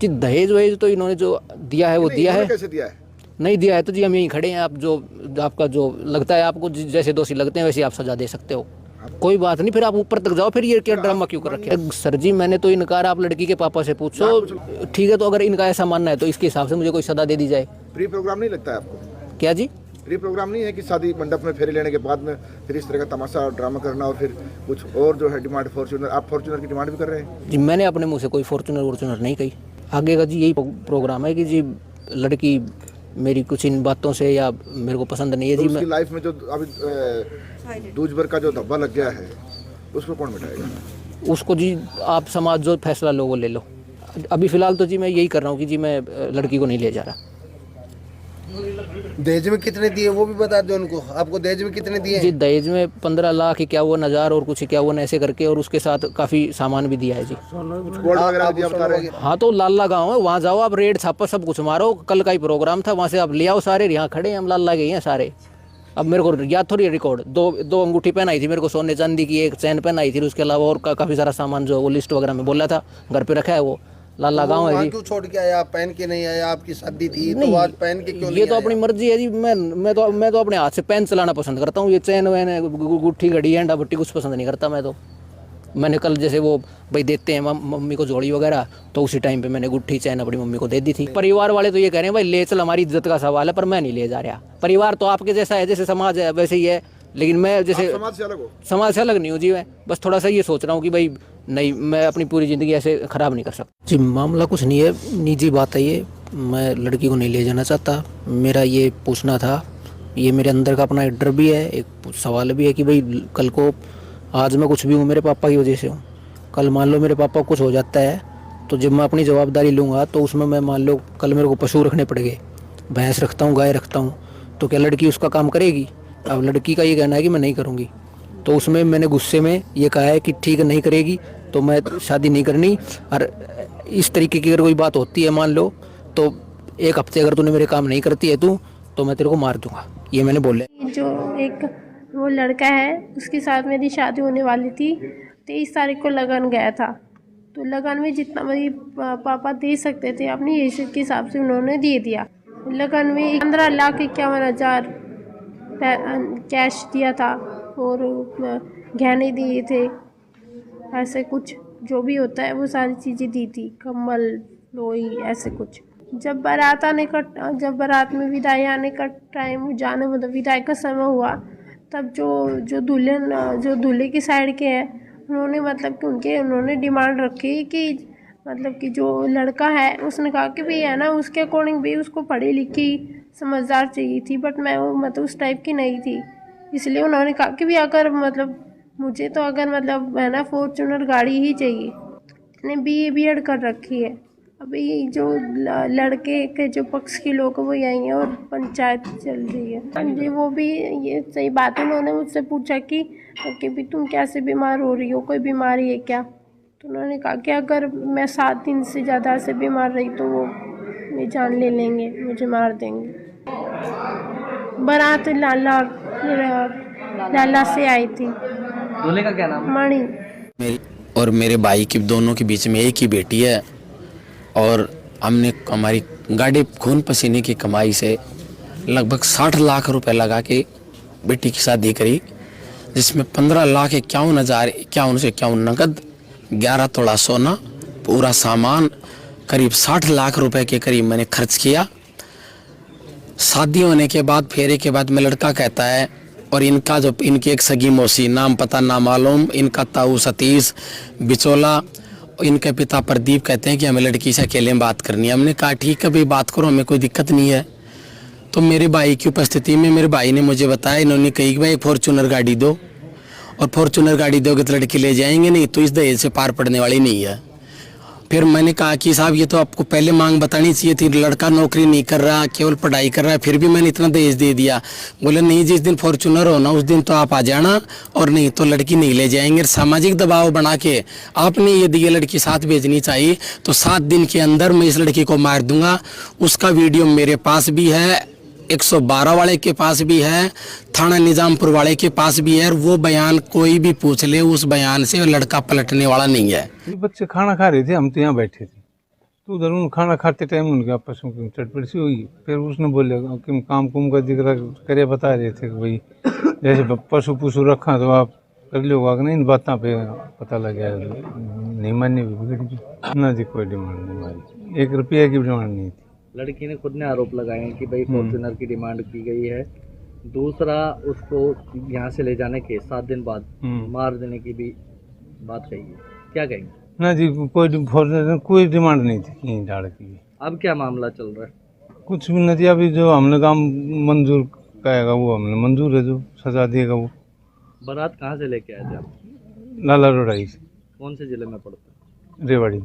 जी दहेज वहेज तो इन्होंने जो दिया है वो दिया है। कैसे दिया है? नहीं दिया है तो जी हम यहीं खड़े हैं। आप जो आपका जो लगता है आपको जैसे दोषी लगते हैं वैसे आप सजा दे सकते हो। कोई बात नहीं, फिर आप ऊपर तक जाओ। फिर ये क्या ड्रामा क्यों कर रखे? सर जी मैंने तो इनकार, आप लड़की के पापा से पूछो। ठीक है, तो अगर इनका ऐसा मानना है तो इसके हिसाब से मुझे कोई सजा दे दी जाए। प्री प्रोग्राम नहीं लगता है आपको? क्या जी? प्री प्रोग्राम नहीं है कि शादी मंडप में फेरे लेने के बाद में फिर इस तरह का तमाशा और ड्रामा करना और फिर कुछ और जो है डिमांड फॉर्च्यूनर, आप फॉर्च्यूनर की डिमांड भी कर रहे हैं? जी मैंने अपने मुँह से कोई फॉर्च्यूनर वॉर्च्यूनर नहीं कही। आगे का जी यही प्रोग्राम है कि जी लड़की मेरी कुछ इन बातों से या मेरे को पसंद नहीं है तो जी। उसकी लाइफ में जो अभी दूज भर का जो धब्बा लग गया है उसको कौन मिटाएगा? उसको जी आप समाज जो फैसला लो वो ले लो। अभी फिलहाल तो जी मैं यही कर रहा हूँ कि जी मैं लड़की को नहीं ले जा रहा। दहेज में कितने दिए वो भी बता दो उनको। आपको दहेज में कितने दिए? जी दहेज में 15,51,000 और कुछ 51 ऐसे करके, और उसके साथ काफ़ी सामान भी दिया है जी। गोल्ड वगैरह दिया बता रहे हैं? हाँ तो लाला गाँव है, वहाँ जाओ आप, रेड छापा सब कुछ मारो। कल का ही प्रोग्राम था, वहाँ से आप ले आओ सारे। यहाँ खड़े हैं हम, लाला गए हैं सारे। अब मेरे को याद थोड़ी रिकॉर्ड, दो अंगूठी पहनाई थी मेरे को सोने चांदी की, एक चैन पहनाई थी, उसके अलावा और काफ़ी सारा सामान जो वो लिस्ट वगैरह में बोला था घर पे रखा है वो। लाला गाँव है जी। क्यों छोड़ के आया? आप पहन के नहीं आया? आपकी शादी थी तो आज पहन के क्यों? ये तो अपनी मर्जी है जी। मैं तो अपने हाथ से पेन चलाना पसंद करता हूँ। ये चैन वैन गुट्ठी घड़ी एंडा भट्टी कुछ पसंद नहीं करता मैं तो। मैंने कल जैसे वो भाई देते हैं मम्मी को जोड़ी वगैरह, तो उसी टाइम पे मैंने गुट्ठी चैन अपनी मम्मी को दे दी थी। परिवार वाले तो ये कह रहे हैं भाई ले चल, हमारी इज्जत का सवाल है, पर मैं नहीं ले जा रहा। परिवार तो आपके जैसा है, जैसे समाज है वैसे ही है, लेकिन मैं जैसे समाज से अलग हो? समाज से अलग नहीं हूँ जी। मैं बस थोड़ा सा ये सोच रहा हूँ कि भाई नहीं, मैं अपनी पूरी ज़िंदगी ऐसे ख़राब नहीं कर सकता जी। मामला कुछ नहीं है, निजी बात है ये। मैं लड़की को नहीं ले जाना चाहता। मेरा ये पूछना था, ये मेरे अंदर का अपना एक डर भी है, एक सवाल भी है कि भाई कल को आज मैं कुछ भी हूँ मेरे पापा की वजह से हूँ। कल मान लो मेरे पापा को कुछ हो जाता है तो जब मैं अपनी जवाबदारी लूँगा तो उसमें मैं मान लो कल मेरे को पशु रखने पड़ गए, भैंस रखता हूँ, गाय रखता हूँ, तो क्या लड़की उसका काम करेगी? अब लड़की का ये कहना है कि मैं नहीं करूँगी, तो उसमें मैंने गुस्से में ये कहा है कि ठीक है नहीं करेगी तो मैं शादी नहीं करनी। और इस तरीके की अगर कोई बात होती है मान लो, तो 1 हफ्ते अगर तूने मेरे काम नहीं करती है तू, तो मैं तेरे को मार दूंगा, ये मैंने बोला। जो एक वो लड़का है उसके साथ मेरी शादी होने वाली थी। 23 तारीख को लगन गया था, तो लगन में जितना मेरी पापा दे सकते थे अपनी हैसियत के हिसाब से उन्होंने दे दिया। लगन में 15,51,000 कैश दिया था और गहने दिए थे, ऐसे कुछ जो भी होता है वो सारी चीज़ें दी थी, कम्बल लोई ऐसे कुछ। जब बारात में विदाई आने का टाइम, जाने मतलब विदाई का समय हुआ, तब जो दूल्हे की साइड के हैं उन्होंने मतलब कि उन्होंने डिमांड रखी कि मतलब कि जो लड़का है उसने कहा कि भाई है ना उसके अकॉर्डिंग भी उसको पढ़ी लिखी समझदार चाहिए थी, बट मैं वो मतलब उस टाइप की नहीं थी। इसलिए उन्होंने कहा कि भी अगर मतलब मुझे तो अगर मतलब है ना फॉर्च्यूनर गाड़ी ही चाहिए। मैंने BA कर रखी है। अभी जो लड़के के जो पक्ष के लोग वो यही हैं और पंचायत चल रही है। हाँ जी, वो भी ये सही बात है। उन्होंने मुझसे पूछा कि भी तुम कैसे बीमार हो रही हो, कोई बीमारी है क्या? तो उन्होंने कहा कि अगर मैं 7 दिन से ज़्यादा से बीमार रही तो वो मेरी जान ले लेंगे, मुझे मार देंगे। बारात लाला से आई थी। दूल्हे का क्या नाम? मणि। और मेरे भाई की दोनों के बीच में एक ही बेटी है, और हमने हमारी गाड़ी खून पसीने की कमाई से लगभग 60 लाख रुपए लगा के बेटी की शादी करी, जिसमें 15,51,051 नकद, 11 तोला सोना, पूरा सामान, करीब 60 लाख रुपए के करीब मैंने खर्च किया। शादी होने के बाद, फेरे के बाद में लड़का कहता है, और इनका जो इनकी एक सगी मौसी, नाम पता ना मालूम, इनका ताऊ सतीश बिचौला, इनके पिता प्रदीप कहते हैं कि हमें लड़की से अकेले में बात करनी है। हमने कहा ठीक है भाई बात करो, हमें कोई दिक्कत नहीं है। तो मेरे भाई की उपस्थिति में मेरे भाई ने मुझे बताया, इन्होंने कही कि भाई फॉर्च्यूनर गाड़ी दो, और फॉर्च्यूनर गाड़ी दोगे तो लड़की ले जाएंगे, नहीं तो इस दहेज से पार पड़ने वाली नहीं है। फिर मैंने कहा कि साहब ये तो आपको पहले मांग बतानी चाहिए थी, लड़का नौकरी नहीं कर रहा, केवल पढ़ाई कर रहा है, फिर भी मैंने इतना दहेज दे दिया। बोले नहीं, जिस दिन फॉर्च्यूनर हो ना उस दिन तो आप आ जाना, और नहीं तो लड़की नहीं ले जाएंगे। सामाजिक दबाव बना के आपने यदि ये लड़की साथ भेजनी चाहिए तो 7 दिन के अंदर मैं इस लड़की को मार दूंगा। उसका वीडियो मेरे पास भी है, 112 वाले के पास भी है, थाना निजामपुर वाले के पास भी है, और वो बयान कोई भी पूछ ले उस बयान से लड़का पलटने वाला नहीं है। बच्चे खाना खा रहे थे, हम तो यहाँ बैठे थे, तो उधर उन खाना खाते टाइम उनके आपस में चटपट सी हुई। फिर उसने बोले कि काम कुम का जिक्र करे, बता रहे थे कि भाई जैसे पशु पुशु रखा तो आप कर लोगा कि नहीं, इन बातों पे पता लग गया नहीं मानने भी बिगड़ गई ना जी। कोई डिमांड नहीं हमारी, 1 रुपया की डिमांड नहीं थी। लड़की ने खुद ने आरोप लगाए हैं कि भाई फॉर्च्यूनर की डिमांड की गई है। दूसरा, उसको यहाँ से ले जाने के 7 दिन बाद मार देने की भी बात कही है। क्या कहेंगे? ना जी, कोई डिमांड नहीं थी कहीं झाड़ की। अब क्या मामला चल रहा है? कुछ भी नहीं, अभी जो हमने काम मंजूर कहेगा वो हमने मंजूर है, जो सजा देगा वो। बारात कहाँ से लेके आए थे आप? लाला रोडाई से, कौन से जिले में पड़ता है? रेवाड़ी।